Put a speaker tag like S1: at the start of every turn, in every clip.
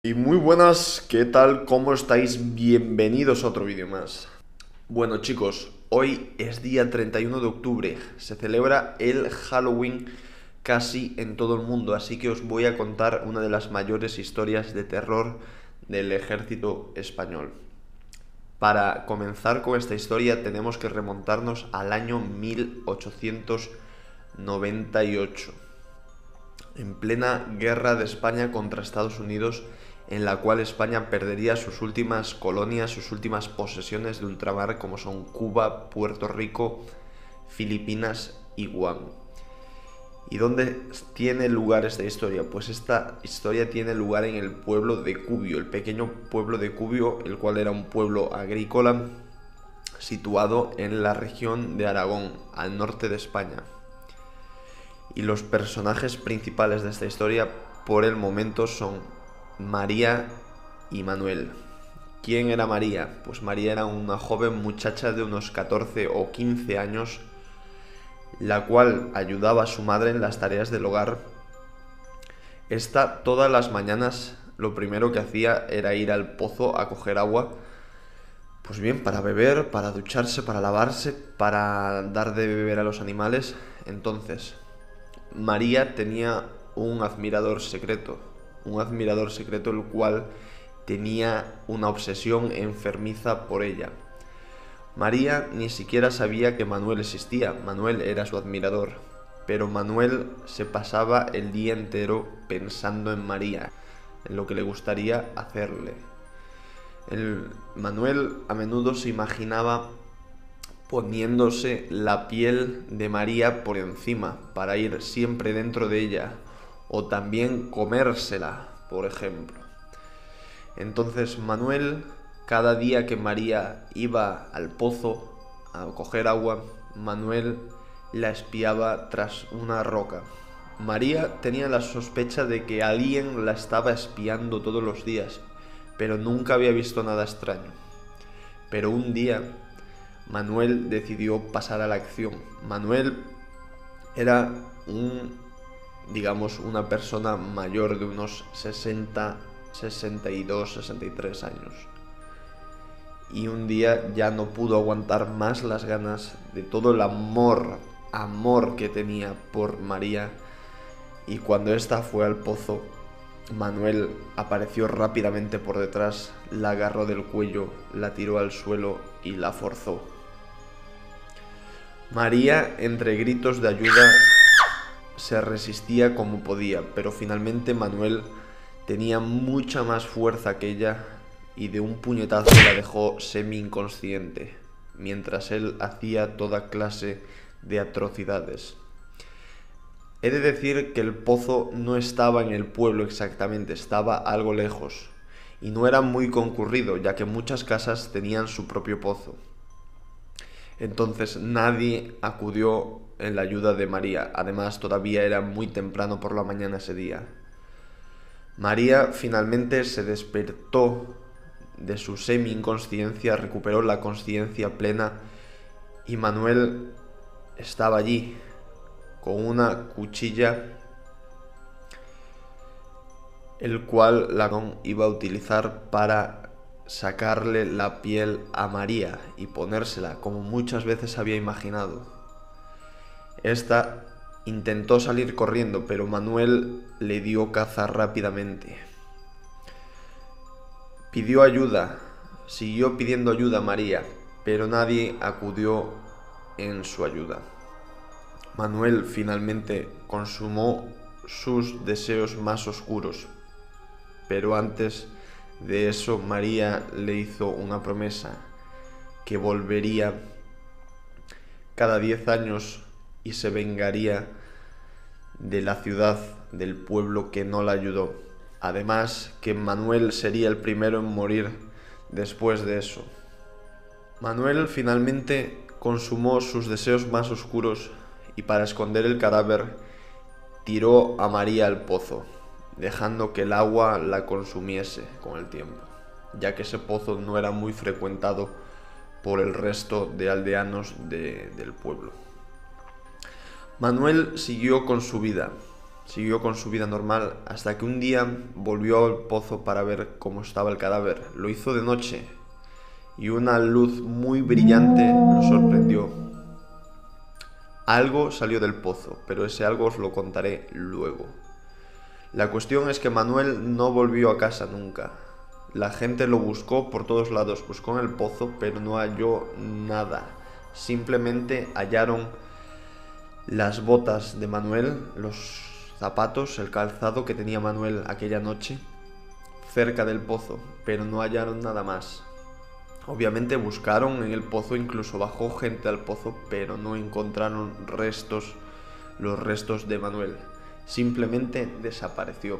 S1: Y muy buenas, ¿qué tal? ¿Cómo estáis? Bienvenidos a otro vídeo más. Bueno chicos, hoy es día 31 de octubre, se celebra el Halloween casi en todo el mundo, así que os voy a contar una de las mayores historias de terror del ejército español. Para comenzar con esta historia tenemos que remontarnos al año 1898, en plena guerra de España contra Estados Unidos, en la cual España perdería sus últimas colonias, sus últimas posesiones de ultramar, como son Cuba, Puerto Rico, Filipinas y Guam. ¿Y dónde tiene lugar esta historia? Pues esta historia tiene lugar en el pueblo de Cubio, el pequeño pueblo de Cubio, el cual era un pueblo agrícola situado en la región de Aragón, al norte de España. Y los personajes principales de esta historia por el momento son María y Manuel. ¿Quién era María? Pues María era una joven muchacha de unos 14 o 15 años, la cual ayudaba a su madre en las tareas del hogar. Esta todas las mañanas lo primero que hacía era ir al pozo a coger agua, pues bien, para beber, para ducharse, para lavarse, para dar de beber a los animales. Entonces, María tenía un admirador secreto el cual tenía una obsesión enfermiza por ella. María ni siquiera sabía que Manuel existía, Manuel era su admirador, pero Manuel se pasaba el día entero pensando en María, en lo que le gustaría hacerle. Manuel a menudo se imaginaba poniéndose la piel de María por encima para ir siempre dentro de ella, o también comérsela, por ejemplo. Entonces Manuel, cada día que María iba al pozo a coger agua, Manuel la espiaba tras una roca. María tenía la sospecha de que alguien la estaba espiando todos los días, pero nunca había visto nada extraño. Pero un día Manuel decidió pasar a la acción. Manuel era una persona mayor de unos 60, 62, 63 años. Y un día ya no pudo aguantar más las ganas de todo el amor que tenía por María. Y cuando ésta fue al pozo, Manuel apareció rápidamente por detrás, la agarró del cuello, la tiró al suelo y la forzó. María, entre gritos de ayuda, se resistía como podía, pero finalmente Manuel tenía mucha más fuerza que ella y de un puñetazo la dejó semi-inconsciente, mientras él hacía toda clase de atrocidades. He de decir que el pozo no estaba en el pueblo exactamente, estaba algo lejos, y no era muy concurrido, ya que muchas casas tenían su propio pozo. Entonces nadie acudió en la ayuda de María, además todavía era muy temprano por la mañana ese día. María finalmente se despertó de su semi-inconsciencia, recuperó la consciencia plena y Manuel estaba allí con una cuchilla, el cual la iba a utilizar para sacarle la piel a María y ponérsela, como muchas veces había imaginado. Esta intentó salir corriendo, pero Manuel le dio caza rápidamente. Pidió ayuda, siguió pidiendo ayuda a María, pero nadie acudió en su ayuda. Manuel finalmente consumó sus deseos más oscuros, pero antes de eso María le hizo una promesa, que volvería cada 10 años y se vengaría de la ciudad, del pueblo que no la ayudó. Además, que Manuel sería el primero en morir después de eso. Manuel finalmente consumó sus deseos más oscuros y para esconder el cadáver tiró a María al pozo, dejando que el agua la consumiese con el tiempo, ya que ese pozo no era muy frecuentado por el resto de aldeanos del pueblo. Manuel siguió con su vida, Siguió con su vida normal hasta que un día volvió al pozo para ver cómo estaba el cadáver. Lo hizo de noche y una luz muy brillante lo sorprendió. Algo salió del pozo, pero ese algo os lo contaré luego. La cuestión es que Manuel no volvió a casa nunca. La gente lo buscó por todos lados, buscó en el pozo, pero no halló nada. Simplemente hallaron las botas de Manuel, los zapatos, el calzado que tenía Manuel aquella noche cerca del pozo, pero no hallaron nada más. Obviamente buscaron en el pozo, incluso bajó gente al pozo, pero no encontraron los restos de Manuel. Simplemente desapareció.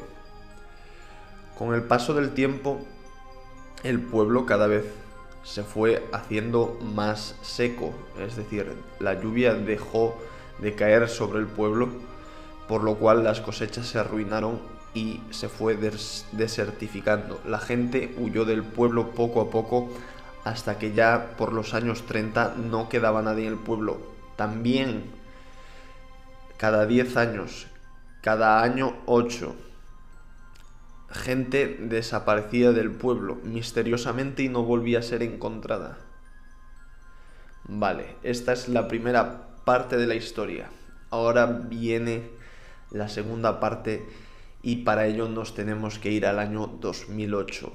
S1: Con el paso del tiempo, el pueblo cada vez se fue haciendo más seco, es decir, la lluvia dejó de caer sobre el pueblo, por lo cual las cosechas se arruinaron y se fue desertificando. La gente huyó del pueblo poco a poco hasta que ya por los años 30 no quedaba nadie en el pueblo. También cada 10 años, cada año 8, gente desaparecía del pueblo misteriosamente y no volvía a ser encontrada. Vale, esta es la primera parte de la historia. Ahora viene la segunda parte y para ello nos tenemos que ir al año 2008.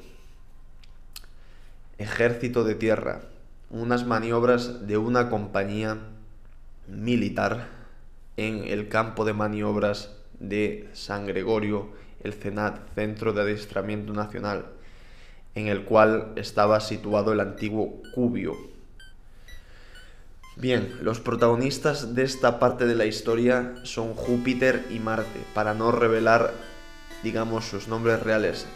S1: Ejército de Tierra. Unas maniobras de una compañía militar en el campo de maniobras de San Gregorio, el CENAT, Centro de Adiestramiento Nacional, en el cual estaba situado el antiguo Cubio. Bien, los protagonistas de esta parte de la historia son Júpiter y Marte. Para no revelar, digamos, sus nombres reales,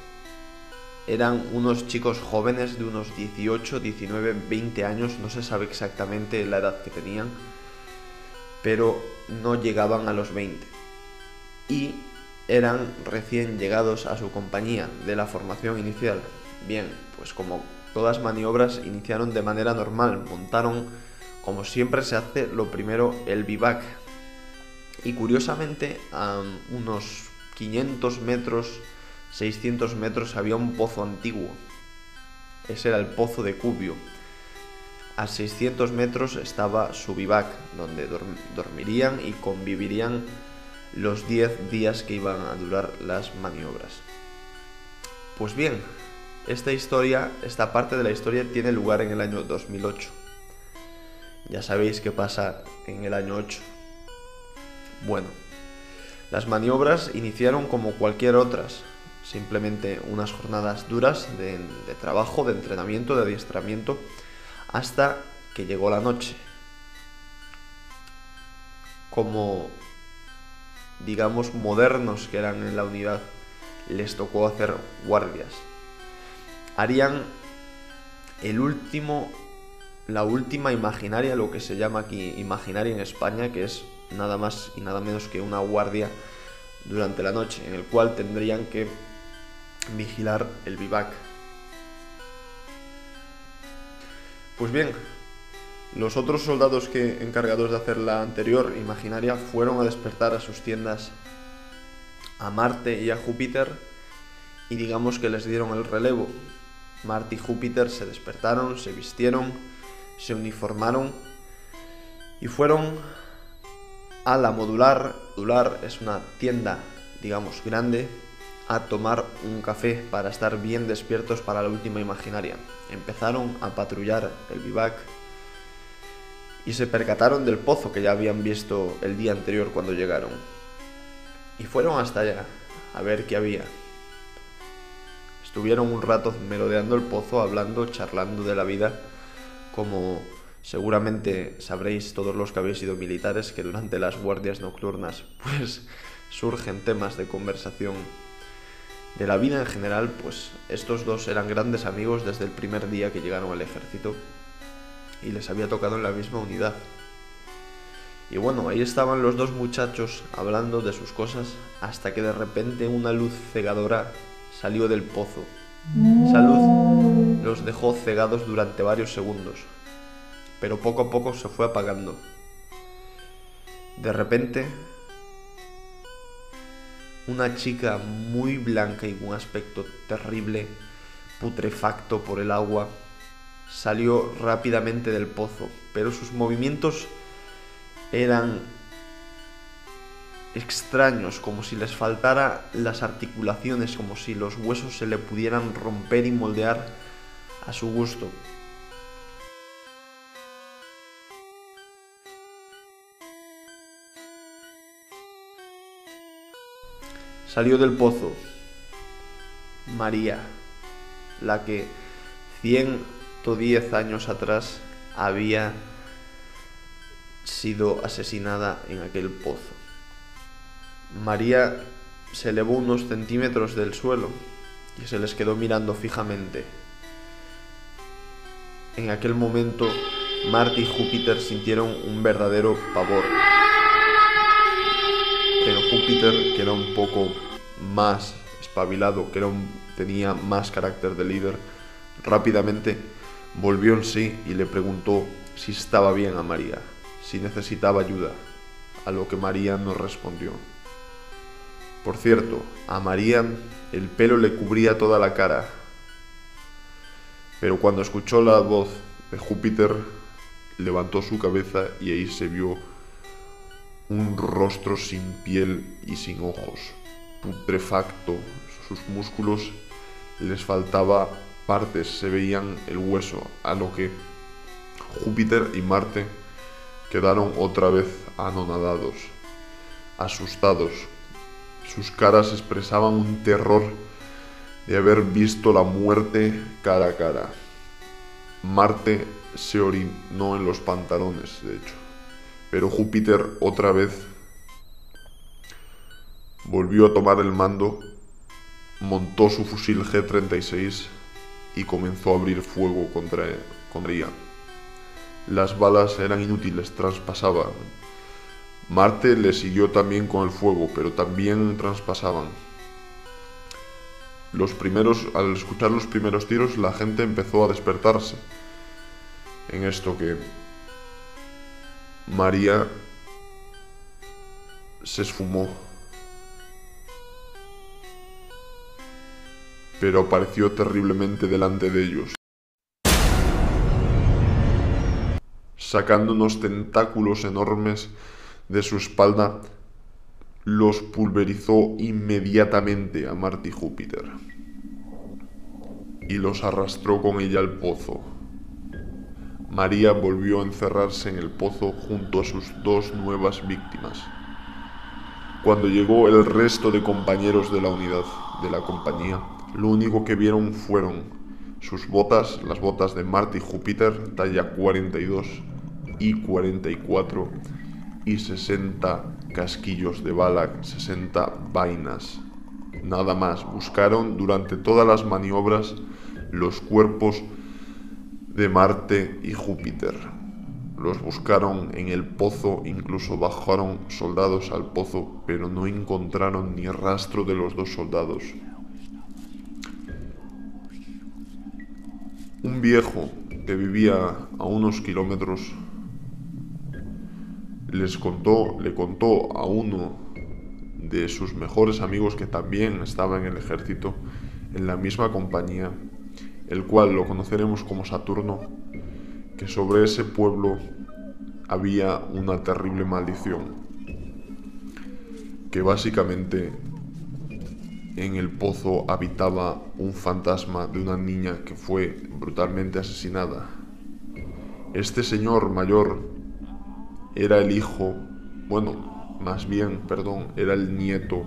S1: eran unos chicos jóvenes de unos 18, 19, 20 años, no se sabe exactamente la edad que tenían, pero no llegaban a los 20. Y eran recién llegados a su compañía de la formación inicial. Bien, pues como todas maniobras iniciaron de manera normal, montaron, como siempre se hace, lo primero el vivac. Y curiosamente, a unos 500 metros, 600 metros había un pozo antiguo. Ese era el pozo de Cubio. A 600 metros estaba su vivac, donde dormirían y convivirían los 10 días que iban a durar las maniobras. Pues bien, esta parte de la historia tiene lugar en el año 2008. Ya sabéis qué pasa en el año 8. Bueno, las maniobras iniciaron como cualquier otras, simplemente unas jornadas duras de trabajo, de entrenamiento, de adiestramiento, hasta que llegó la noche. Como, digamos, modernos que eran en la unidad, les tocó hacer guardias. Harían la última imaginaria, lo que se llama aquí imaginaria en España, que es nada más y nada menos que una guardia durante la noche, en el cual tendrían que vigilar el vivac. Pues bien, los otros soldados encargados de hacer la anterior imaginaria fueron a despertar a sus tiendas a Marte y a Júpiter y digamos que les dieron el relevo. Marte y Júpiter se despertaron, se vistieron, se uniformaron y fueron a la modular. Modular es una tienda, digamos, grande, a tomar un café para estar bien despiertos para la última imaginaria. Empezaron a patrullar el vivac y se percataron del pozo que ya habían visto el día anterior cuando llegaron. Y fueron hasta allá a ver qué había. Estuvieron un rato merodeando el pozo, hablando, charlando de la vida, como seguramente sabréis todos los que habéis sido militares, que durante las guardias nocturnas pues surgen temas de conversación de la vida en general. Pues estos dos eran grandes amigos desde el primer día que llegaron al ejército y les había tocado en la misma unidad. Y bueno, ahí estaban los dos muchachos hablando de sus cosas hasta que de repente una luz cegadora salió del pozo. Esa luz los dejó cegados durante varios segundos, pero poco a poco se fue apagando. De repente una chica muy blanca y con un aspecto terrible, putrefacto por el agua, salió rápidamente del pozo, pero sus movimientos eran extraños, como si les faltara las articulaciones, como si los huesos se le pudieran romper y moldear a su gusto. Salió del pozo María, la que 110 años atrás había sido asesinada en aquel pozo. María se elevó unos centímetros del suelo y se les quedó mirando fijamente. En aquel momento, Marte y Júpiter sintieron un verdadero pavor. Pero Júpiter, que era un poco más espabilado, tenía más carácter de líder, rápidamente volvió en sí y le preguntó si estaba bien a María, si necesitaba ayuda, a lo que María no respondió. Por cierto, a María el pelo le cubría toda la cara, pero cuando escuchó la voz de Júpiter, levantó su cabeza y ahí se vio un rostro sin piel y sin ojos, putrefacto. Sus músculos les faltaba partes, se veían el hueso, a lo que Júpiter y Marte quedaron otra vez anonadados, asustados. Sus caras expresaban un terror de haber visto la muerte cara a cara. Marte se orinó en los pantalones, de hecho, pero Júpiter otra vez volvió a tomar el mando, montó su fusil G-36 y comenzó a abrir fuego contra ella. Las balas eran inútiles, traspasaban. Marte le siguió también con el fuego, pero también traspasaban. Al escuchar los primeros tiros, la gente empezó a despertarse. En esto que María se esfumó, pero apareció terriblemente delante de ellos, sacando unos tentáculos enormes de su espalda. Los pulverizó inmediatamente a Marte y Júpiter y los arrastró con ella al pozo. María volvió a encerrarse en el pozo junto a sus dos nuevas víctimas. Cuando llegó el resto de compañeros de la unidad de la compañía, lo único que vieron fueron sus botas, las botas de Marte y Júpiter, talla 42 y 44, y 60 casquillos de bala, 60 vainas. Nada más. Buscaron durante todas las maniobras los cuerpos de Marte y Júpiter. Los buscaron en el pozo, incluso bajaron soldados al pozo, pero no encontraron ni rastro de los dos soldados. Un viejo que vivía a unos kilómetros le contó a uno de sus mejores amigos, que también estaba en el ejército, en la misma compañía, el cual lo conoceremos como Saturno, que sobre ese pueblo había una terrible maldición, que básicamente en el pozo habitaba un fantasma de una niña que fue brutalmente asesinada. Este señor mayor era el hijo, era el nieto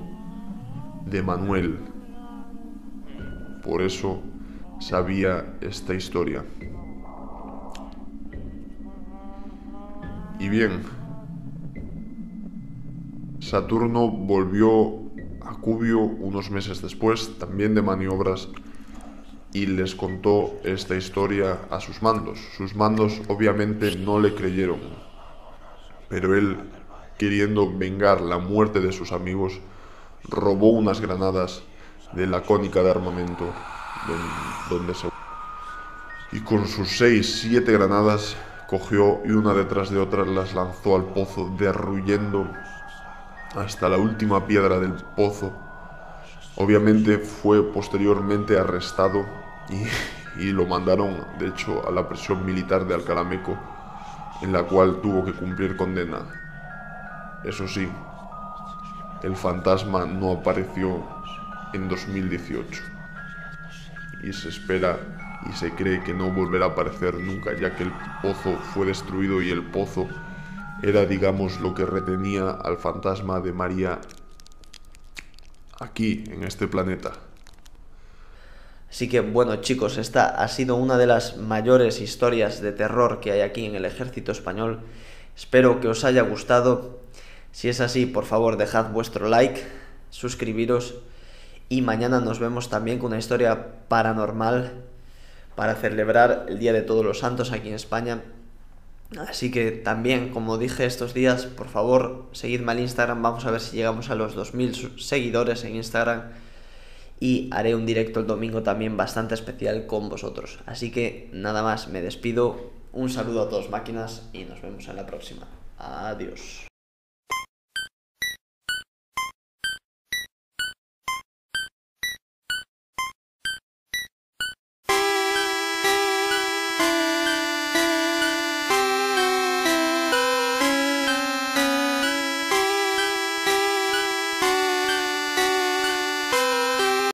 S1: de Manuel. Por eso sabía esta historia. Y bien, Saturno volvió a Cubio unos meses después, también de maniobras, y les contó esta historia a sus mandos. Sus mandos obviamente no le creyeron, pero él, queriendo vengar la muerte de sus amigos, robó unas granadas de la cónica de armamento y con sus 6-7 granadas cogió y una detrás de otra las lanzó al pozo, derruyendo hasta la última piedra del pozo
S2: Obviamente fue posteriormente arrestado y lo mandaron, de hecho, a la prisión militar de Alcalá Meco, en la cual tuvo que cumplir condena. Eso sí, el fantasma no apareció en 2018 y se espera y se cree que no volverá a aparecer nunca, ya que el pozo fue destruido y el pozo era, digamos, lo que retenía al fantasma de María aquí, en este planeta.
S1: Así que bueno, chicos, esta ha sido una de las mayores historias de terror que hay aquí en el ejército español. Espero que os haya gustado. Si es así, por favor, dejad vuestro like, suscribiros y mañana nos vemos también con una historia paranormal para celebrar el Día de Todos los Santos aquí en España. Así que también, como dije estos días, por favor, seguidme al Instagram. Vamos a ver si llegamos a los 2000 seguidores en Instagram. Y haré un directo el domingo también bastante especial con vosotros. Así que nada más, me despido. Un saludo a todos máquinas y nos vemos en la próxima. Adiós.